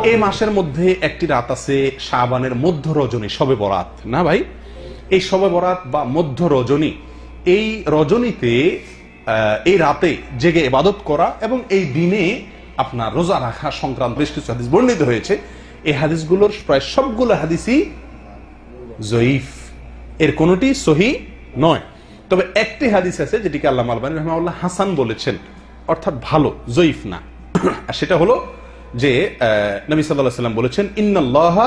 এই মাসের মধ্যে একটি রাত আছে শাবানের মধ্য রজনী, শবে বরাত না ভাই? এই শবে বরাত বা মধ্য রজনী, এই রজনীতে এই রাতে জেগে ইবাদত করা এবং এই দিনে আপনার রোজা রাখা সংক্রান্ত বেশ কিছু হাদিস বর্ণিত হয়েছে। এই হাদিসগুলোর প্রায় সবগুলো হাদিসই জয়ীফ, এর কোনটি সহি নয়। তবে একটি হাদিস আছে যেটিকে আল্লামা আলবানী রাহিমাহুল্লাহ হাসান বলেছেন, অর্থাৎ ভালো, জয়ীফ না। আর সেটা হলো যে নবী সাল্লাল্লাহু আলাইহি ওয়াসাল্লাম বলেছেন, ইন্নাল্লাহা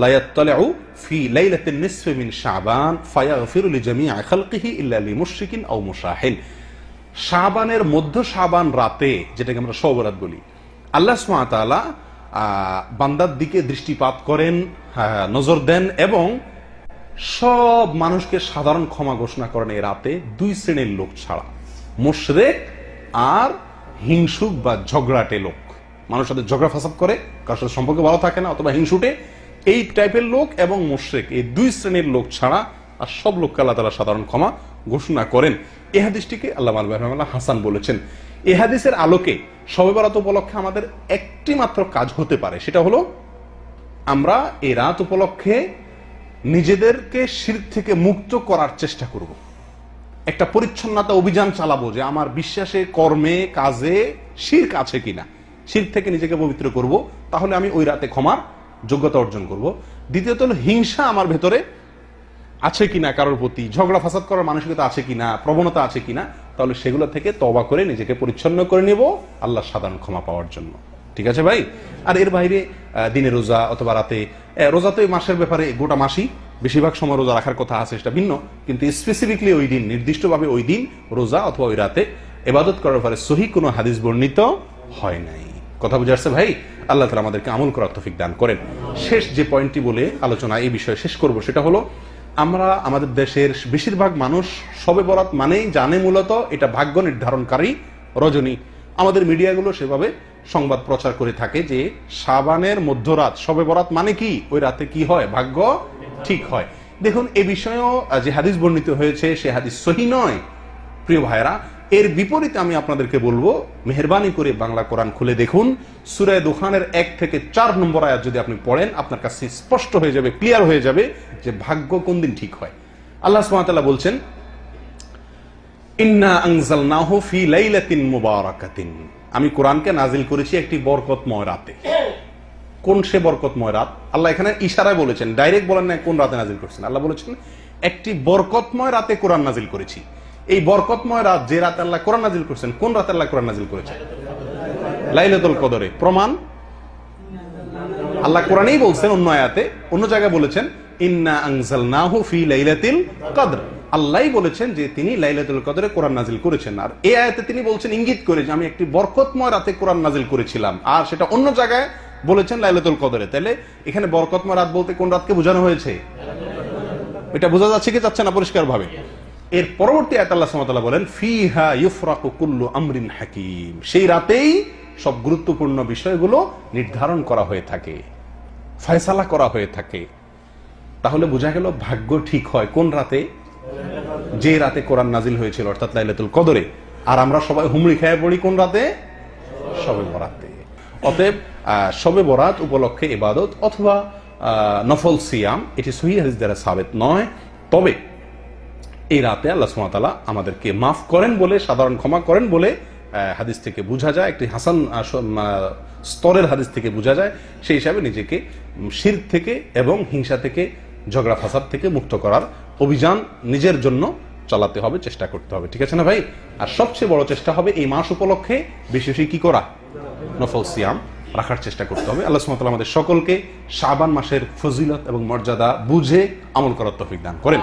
লা ইয়াত্তালিউ ফি লাইলাতিন নিসফি মিন শাবান ফায়াগফিরু লিজামিই খালকিহি ইল্লা লিমুশরিকিন আও মুশাহিন। শাবানের মধ্য শাবান রাতে, যেটাকে আমরা শবে বরাত বলি, আল্লাহ সুবহানাহু ওয়া তাআলা বান্দার দিকে দৃষ্টিপাত করেন, নজর দেন এবং সব মানুষকে সাধারণ ক্ষমা ঘোষণা করেন এই রাতে, দুই শ্রেণীর লোক ছাড়া, মুশরিক আর হিংসুক বা ঝগড়াটে লোক। মানুষের সাথে ঝগড়া ফাসাদ করে, কারোর সাথে সম্পর্ক ভালো থাকে না অথবা হিংসুটে, এই টাইপের লোক এবং মুশরিক, এই দুই শ্রেণীর লোক ছাড়া আর সব লোককে আল্লাহ তাআলা সাধারণ ক্ষমা ঘোষণা করেন। এই হাদিসটিকে আল্লামা আলবানী রাহিমাহুল্লাহ হাসান বলেছেন। এই হাদিসের আলোকে শবে বরাত উপলক্ষে আমাদের একটি মাত্র কাজ হতে পারে, সেটা হলো আমরা এই রাত উপলক্ষে নিজেদেরকে শিরক থেকে মুক্ত করার চেষ্টা করব। একটা পরিচ্ছন্নতা অভিযান চালাবো যে আমার বিশ্বাসে, কর্মে, কাজে শিরক আছে কিনা, শিরক থেকে নিজেকে পবিত্র করব, তাহলে আমি ওই রাতে ক্ষমার যোগ্যতা অর্জন করব। দ্বিতীয়ত হলো হিংসা আমার ভেতরে আছে কিনা, কারোর প্রতি ঝগড়া ফাসাদ করার মানসিকতা আছে কিনা, প্রবণতা আছে কিনা, তাহলে সেগুলো থেকে তওবা করে নিজেকে পরিচ্ছন্ন করে নেব আল্লাহ সাধারণ ক্ষমা পাওয়ার জন্য। ঠিক আছে ভাই? আর এর বাইরে দিনে রোজা অথবা রাতে রোজা, তো এই মাসের ব্যাপারে গোটা মাসই বেশিরভাগ সময় রোজা রাখার কথা আছে, সেটা ভিন্ন, কিন্তু স্পেসিফিকলি ওই দিন, নির্দিষ্টভাবে ওই দিন রোজা অথবা ওই রাতে ইবাদত করার ব্যাপারে সহি কোনো হাদিস বর্ণিত হয় নাই। কথা বুঝে আসছে ভাই? আল্লাহ তাআলা আমাদেরকে আমল করার তৌফিক দান করেন। শেষ যে পয়েন্টটি বলে আলোচনা এই বিষয়ে শেষ করব, সেটা হলো আমরা আমাদের দেশের বেশিরভাগ মানুষ শবে বরাত মানেই জানে মূলত এটা ভাগ্য নির্ধারণকারী রজনী। আমাদের মিডিয়াগুলো সেভাবে সংবাদ প্রচার করে থাকে যে শাবানের মধ্যরাত, শবে বরাত মানে কি, ওই রাতে কি হয়, ভাগ্য ঠিক হয়। দেখুন, এ বিষয়েও যে হাদিস বর্ণিত হয়েছে সে হাদিস সহি নয় প্রিয় ভাইরা। এর বিপরীতে আমি আপনাদেরকে বলবো, মেহেরবানি করে বাংলা কোরআন খুলে দেখুন, সূরা দুখানের 1 থেকে 4 নম্বর আয়াত যদি আপনি পড়েন, আপনার কাছে স্পষ্ট হয়ে যাবে, ক্লিয়ার হয়ে যাবে যে ভাগ্য কোন দিন ঠিক হয়। আল্লাহ সুবহানাহু ওয়া তাআলা বলছেন, ইন্না আনজালনাহু ফি লাইলাতিন মুবারাকাতিন, আমি কোরআনকে নাজিল করেছি একটি বরকতময় রাতে। কোন সে বরকতময় রাত? আল্লাহ এখানে ইশারায় বলেছেন, ডাইরেক্ট বলেন না কোন রাতে নাজিল করেছেন। আল্লাহ বলেছেন একটি বরকতময় রাতে কোরআন নাজিল করেছি। এই বরকতময় রাত, যে রাতে আল্লাহ কোরআন নাজিল করেছেন, কোন রাতে আল্লাহ কোরআন নাজিল করেছেন? লাইলাতুল কদরে। প্রমাণ আল্লাহ কোরআনেই বলছেন, অন্য আয়াতে, অন্য জায়গায় বলেছেন ইন্না আনজালনাহু ফি লাইলাতিল কদর। আল্লাহই বলেছেন যে তিনি লাইলাতুল কদরে কোরআন নাজিল করেছেন। আর এই আয়াতে তিনি বলছেন, ইঙ্গিত করে, যে আমি একটি বরকতময় রাতে কোরআন নাজিল করেছিলাম, আর সেটা অন্য জায়গায় বলেছেন লাইলাতুল কদরে। তাহলে এখানে বরকতময় রাত বলতে কোন রাতকে বোঝানো হয়েছে? এটা বোঝা যাচ্ছে কি যাচ্ছে না পরিষ্কার ভাবে? এর পরবর্তী আয়াতে আল্লাহ সুবহানাহু ওয়া তাআলা বলেন, ফিহা ইউফরাকু কুল্লু আমরিন হাকিম, সেই রাতেই সব গুরুত্বপূর্ণ বিষয়গুলো নির্ধারণ করা হয়ে থাকে, ফয়সালা করা হয়ে থাকে। তাহলে বোঝা গেল ভাগ্য ঠিক হয় কোন রাতে? যে রাতে কোরআন নাজিল হয়েছিল, অর্থাৎ লাইলাতুল কদরে। আর আমরা সবাই হুমড়ি খেয়ে পড়ি কোন রাতে? শবে বরাতে। অতএব শবে বরাত উপলক্ষে ইবাদত অথবা নফল সিয়াম, এটি সহিহ হাদিস দ্বারা সাবিত নয়। তবে এই রাতে আল্লাহ সুবহানাহু ওয়া তাআলা আমাদেরকে মাফ করেন বলে, সাধারণ ক্ষমা করেন বলে হাদিস থেকে বোঝা যায়, একটি হাসান স্তরের হাদিস থেকে বোঝা যায়। সেই হিসাবে নিজেকে শিরক থেকে এবং হিংসা থেকে, ঝগড়া ফাসাদ থেকে মুক্ত করার অভিযান নিজের জন্য চালাতে হবে, চেষ্টা করতে হবে। ঠিক আছে না ভাই? আর সবচেয়ে বড় চেষ্টা হবে এই মাস উপলক্ষে বেশি বেশি কি করা? নফল সিয়াম রাখার চেষ্টা করতে হবে। আল্লাহ সুবহানাহু ওয়া তাআলা আমাদের সকলকে শাবান মাসের ফজিলত এবং মর্যাদা বুঝে আমল করার তৌফিক দান করেন।